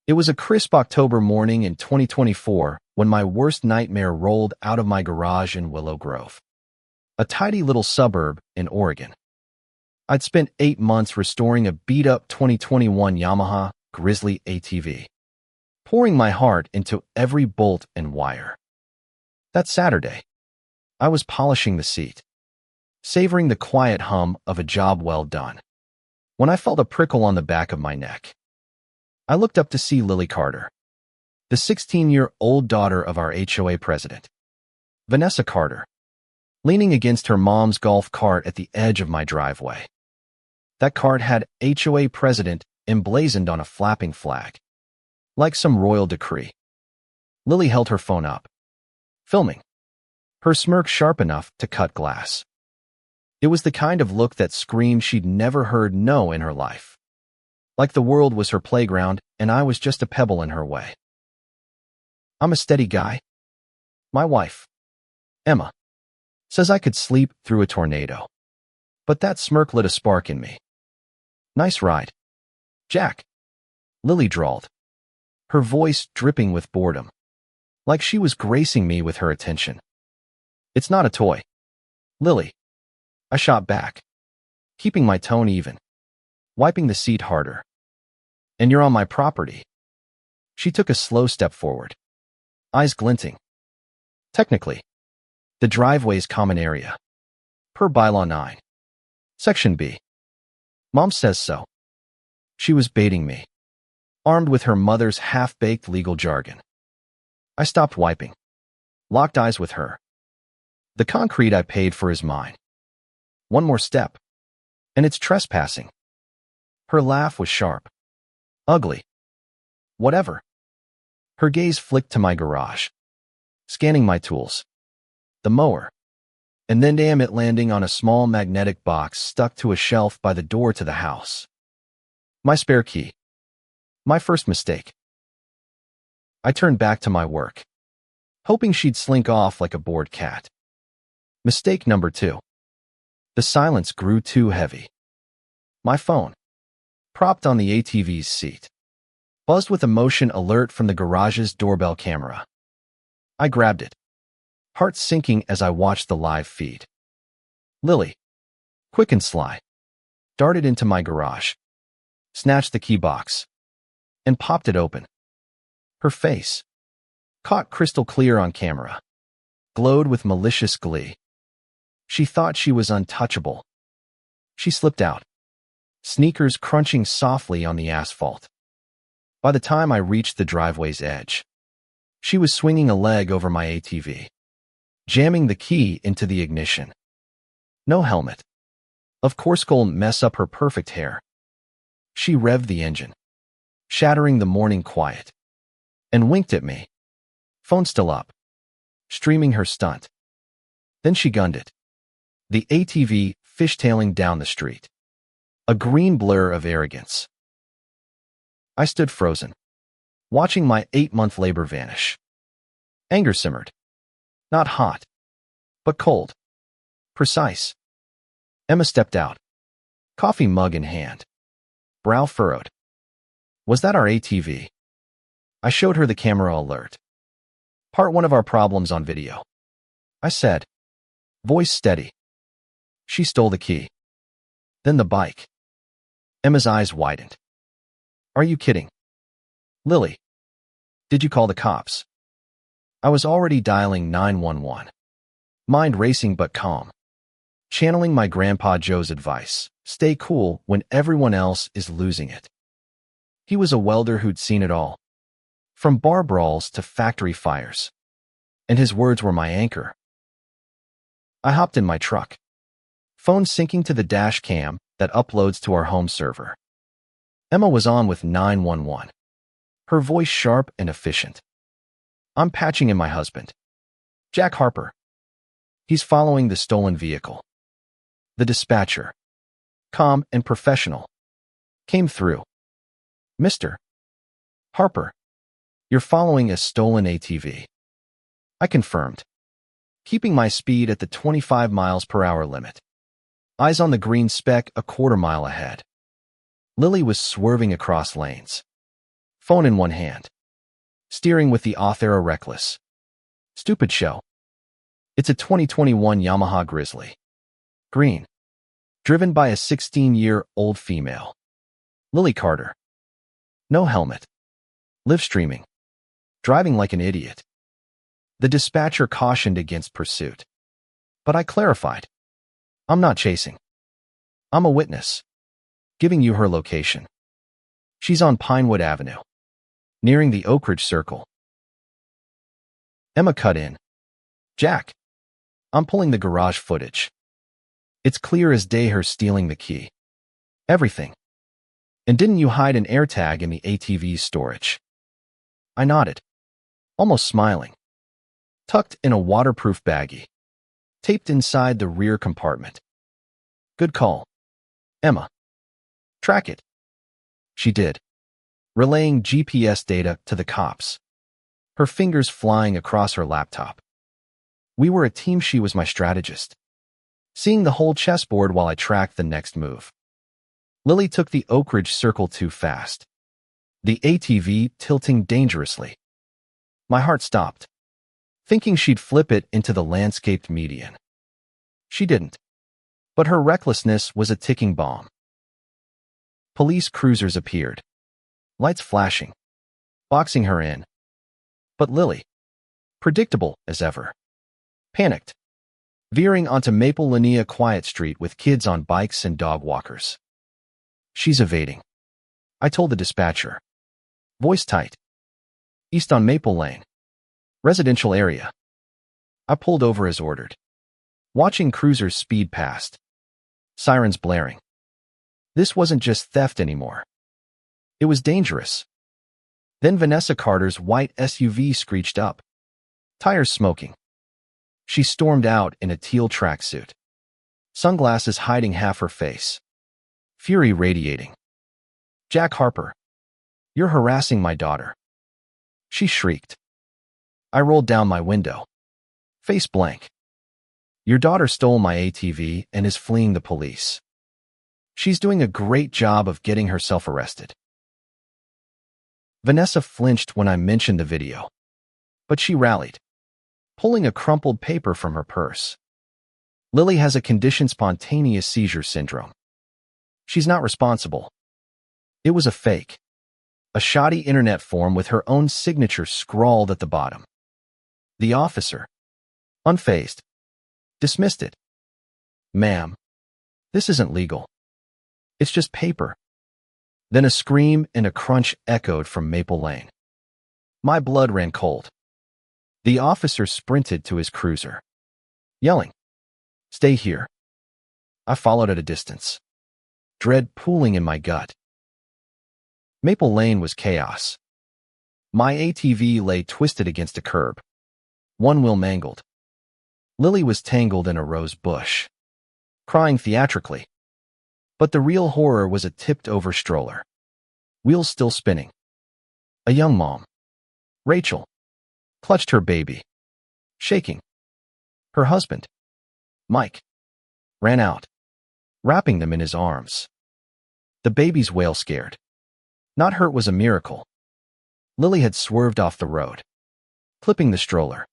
It was a crisp October morning in 2024 when my worst nightmare rolled out of my garage in Willow Grove, a tidy little suburb in Oregon. I'd spent 8 months restoring a beat-up 2021 Yamaha Grizzly ATV, pouring my heart into every bolt and wire. That Saturday, I was polishing the seat, savoring the quiet hum of a job well done, when I felt a prickle on the back of my neck. I looked up to see Lily Carter, the 16-year-old daughter of our HOA president, Vanessa Carter, leaning against her mom's golf cart at the edge of my driveway. That cart had HOA president emblazoned on a flapping flag, like some royal decree. Lily held her phone up, filming, her smirk sharp enough to cut glass. It was the kind of look that screamed she'd never heard no in her life, like the world was her playground and I was just a pebble in her way. I'm a steady guy. My wife, Emma, says I could sleep through a tornado. But that smirk lit a spark in me. Nice ride, Jack, Lily drawled, her voice dripping with boredom, like she was gracing me with her attention. It's not a toy, Lily, I shot back, keeping my tone even, wiping the seat harder. And you're on my property. She took a slow step forward, eyes glinting. Technically, the driveway's common area, per bylaw 9, Section B. Mom says so. She was baiting me, armed with her mother's half-baked legal jargon. I stopped wiping, locked eyes with her. The concrete I paid for is mine. One more step, and it's trespassing. Her laugh was sharp. Ugly. Whatever. Her gaze flicked to my garage, scanning my tools, the mower, and then damn it landing on a small magnetic box stuck to a shelf by the door to the house. My spare key. My first mistake. I turned back to my work, hoping she'd slink off like a bored cat. Mistake number 2. The silence grew too heavy. My phone, propped on the ATV's seat, buzzed with a motion alert from the garage's doorbell camera. I grabbed it, heart sinking as I watched the live feed. Lily, quick and sly, darted into my garage, snatched the key box, and popped it open. Her face, caught crystal clear on camera, glowed with malicious glee. She thought she was untouchable. She slipped out, sneakers crunching softly on the asphalt. By the time I reached the driveway's edge, she was swinging a leg over my ATV, jamming the key into the ignition. No helmet. Of course, gonna mess up her perfect hair. She revved the engine, shattering the morning quiet, and winked at me, phone still up, streaming her stunt. Then she gunned it, the ATV fishtailing down the street, a green blur of arrogance. I stood frozen, watching my 8-month labor vanish. Anger simmered. Not hot, but cold. Precise. Emma stepped out, coffee mug in hand, brow furrowed. Was that our ATV? I showed her the camera alert. Part 1 of our problems on video, I said, voice steady. She stole the key. Then the bike. Emma's eyes widened. Are you kidding? Lily, did you call the cops? I was already dialing 911, mind racing but calm, channeling my Grandpa Joe's advice, stay cool when everyone else is losing it. He was a welder who'd seen it all, from bar brawls to factory fires, and his words were my anchor. I hopped in my truck, phone syncing to the dash cam that uploads to our home server. Emma was on with 911, her voice sharp and efficient. I'm patching in my husband, Jack Harper. He's following the stolen vehicle. The dispatcher, calm and professional, came through. Mr. Harper, you're following a stolen ATV. I confirmed, keeping my speed at the 25 miles per hour limit. Eyes on the green speck a quarter mile ahead. Lily was swerving across lanes, phone in one hand, steering with the Authera Reckless. Stupid show. It's a 2021 Yamaha Grizzly. Green. Driven by a 16-year-old female. Lily Carter. No helmet. Live streaming. Driving like an idiot. The dispatcher cautioned against pursuit. But I clarified. I'm not chasing. I'm a witness. Giving you her location. She's on Pinewood Avenue. Nearing the Oak Ridge Circle. Emma cut in. Jack. I'm pulling the garage footage. It's clear as day her stealing the key. Everything. And didn't you hide an AirTag in the ATV's storage? I nodded, almost smiling. Tucked in a waterproof baggie. Taped inside the rear compartment. Good call. Emma. Track it. She did, relaying GPS data to the cops, her fingers flying across her laptop. We were a team. She was my strategist, seeing the whole chessboard while I tracked the next move. Lily took the Oak Ridge Circle too fast, the ATV tilting dangerously. My heart stopped, thinking she'd flip it into the landscaped median. She didn't, but her recklessness was a ticking bomb. Police cruisers appeared, lights flashing, boxing her in. But Lily, predictable as ever, panicked, veering onto Maple Linnea Quiet Street with kids on bikes and dog walkers. She's evading, I told the dispatcher. Voice tight. East on Maple Lane. Residential area. I pulled over as ordered, watching cruisers speed past. Sirens blaring. This wasn't just theft anymore. It was dangerous. Then Vanessa Carter's white SUV screeched up, tires smoking. She stormed out in a teal tracksuit, sunglasses hiding half her face, fury radiating. Jack Harper, you're harassing my daughter. She shrieked. I rolled down my window, face blank. Your daughter stole my ATV and is fleeing the police. She's doing a great job of getting herself arrested. Vanessa flinched when I mentioned the video, but she rallied, pulling a crumpled paper from her purse. Lily has a condition, spontaneous seizure syndrome. She's not responsible. It was a fake, a shoddy internet form with her own signature scrawled at the bottom. The officer, unfazed, dismissed it. Ma'am, this isn't legal. It's just paper. Then a scream and a crunch echoed from Maple Lane. My blood ran cold. The officer sprinted to his cruiser, yelling, "Stay here." I followed at a distance, dread pooling in my gut. Maple Lane was chaos. My ATV lay twisted against a curb, one wheel mangled. Lily was tangled in a rose bush, crying theatrically. But the real horror was a tipped-over stroller, wheels still spinning. A young mom, Rachel, clutched her baby, shaking. Her husband, Mike, ran out, wrapping them in his arms. The baby's wail scared. Not hurt was a miracle. Lily had swerved off the road, clipping the stroller.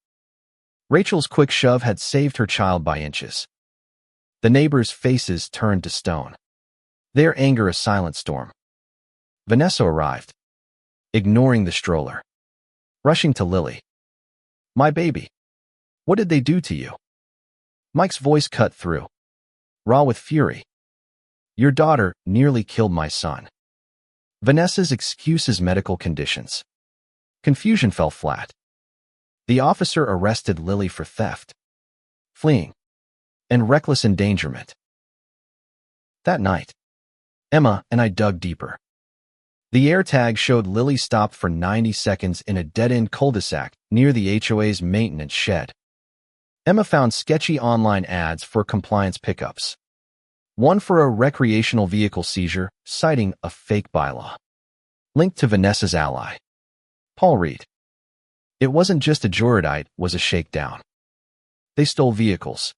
Rachel's quick shove had saved her child by inches. The neighbors' faces turned to stone, their anger a silent storm. Vanessa arrived, ignoring the stroller, rushing to Lily. "My baby, what did they do to you?" Mike's voice cut through, raw with fury. "Your daughter nearly killed my son." Vanessa's excuses, medical conditions. Confusion fell flat. The officer arrested Lily for theft, fleeing, and reckless endangerment. That night, Emma and I dug deeper. The AirTag showed Lily stopped for 90 seconds in a dead-end cul-de-sac near the HOA's maintenance shed. Emma found sketchy online ads for compliance pickups. One for a recreational vehicle seizure, citing a fake bylaw. Linked to Vanessa's ally, Paul Reed. It wasn't just a joyride, it was a shakedown. They stole vehicles,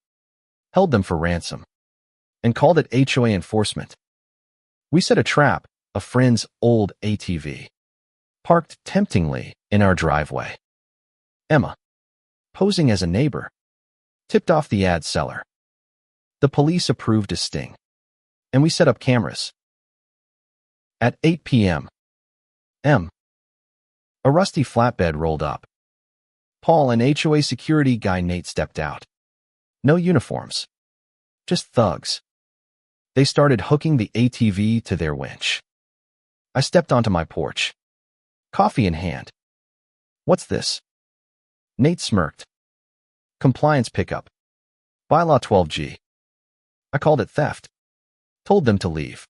held them for ransom, and called it HOA enforcement. We set a trap, a friend's old ATV. parked temptingly in our driveway. Emma, posing as a neighbor, tipped off the ad seller. The police approved a sting, and we set up cameras. At 8 p.m., a rusty flatbed rolled up. Paul and HOA security guy Nate stepped out. No uniforms, just thugs. They started hooking the ATV to their winch. I stepped onto my porch, coffee in hand. "What's this?" Nate smirked. "Compliance pickup. Bylaw 12G. I called it theft. Told them to leave."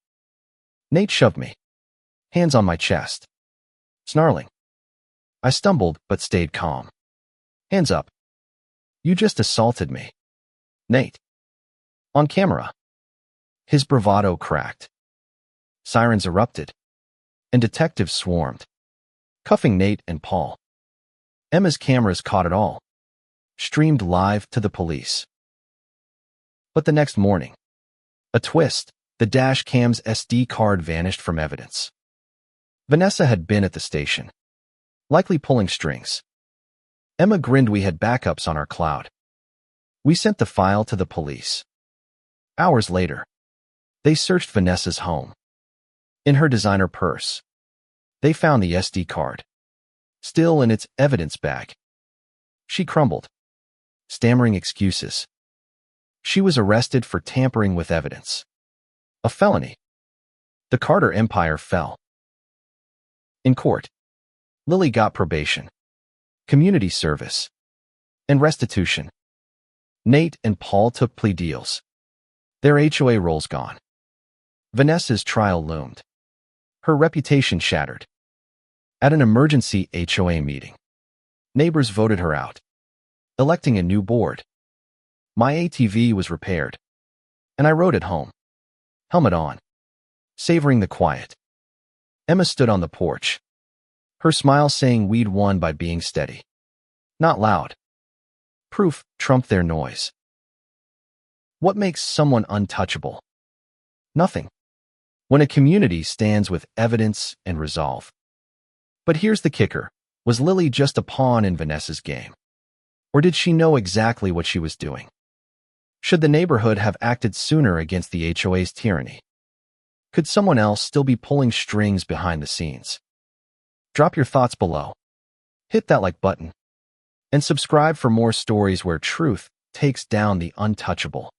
Nate shoved me, hands on my chest, snarling. I stumbled but stayed calm. "Hands up. You just assaulted me." "Nate." On camera. His bravado cracked. Sirens erupted, and detectives swarmed, cuffing Nate and Paul. Emma's cameras caught it all, streamed live to the police. But the next morning, a twist, the dash cam's SD card vanished from evidence. Vanessa had been at the station, likely pulling strings. Emma grinned we had backups on our cloud. We sent the file to the police. Hours later, they searched Vanessa's home. In her designer purse, they found the SD card, still in its evidence bag. She crumbled, stammering excuses. She was arrested for tampering with evidence, a felony. The Carter empire fell. In court, Lily got probation, community service, and restitution. Nate and Paul took plea deals. Their HOA roles gone. Vanessa's trial loomed, her reputation shattered. At an emergency HOA meeting, neighbors voted her out, electing a new board. My ATV was repaired, and I rode it home, helmet on, savoring the quiet. Emma stood on the porch, her smile saying we'd won by being steady, not loud. Proof trumped their noise. What makes someone untouchable? Nothing. When a community stands with evidence and resolve. But here's the kicker. Was Lily just a pawn in Vanessa's game? Or did she know exactly what she was doing? Should the neighborhood have acted sooner against the HOA's tyranny? Could someone else still be pulling strings behind the scenes? Drop your thoughts below. Hit that like button. And subscribe for more stories where truth takes down the untouchable.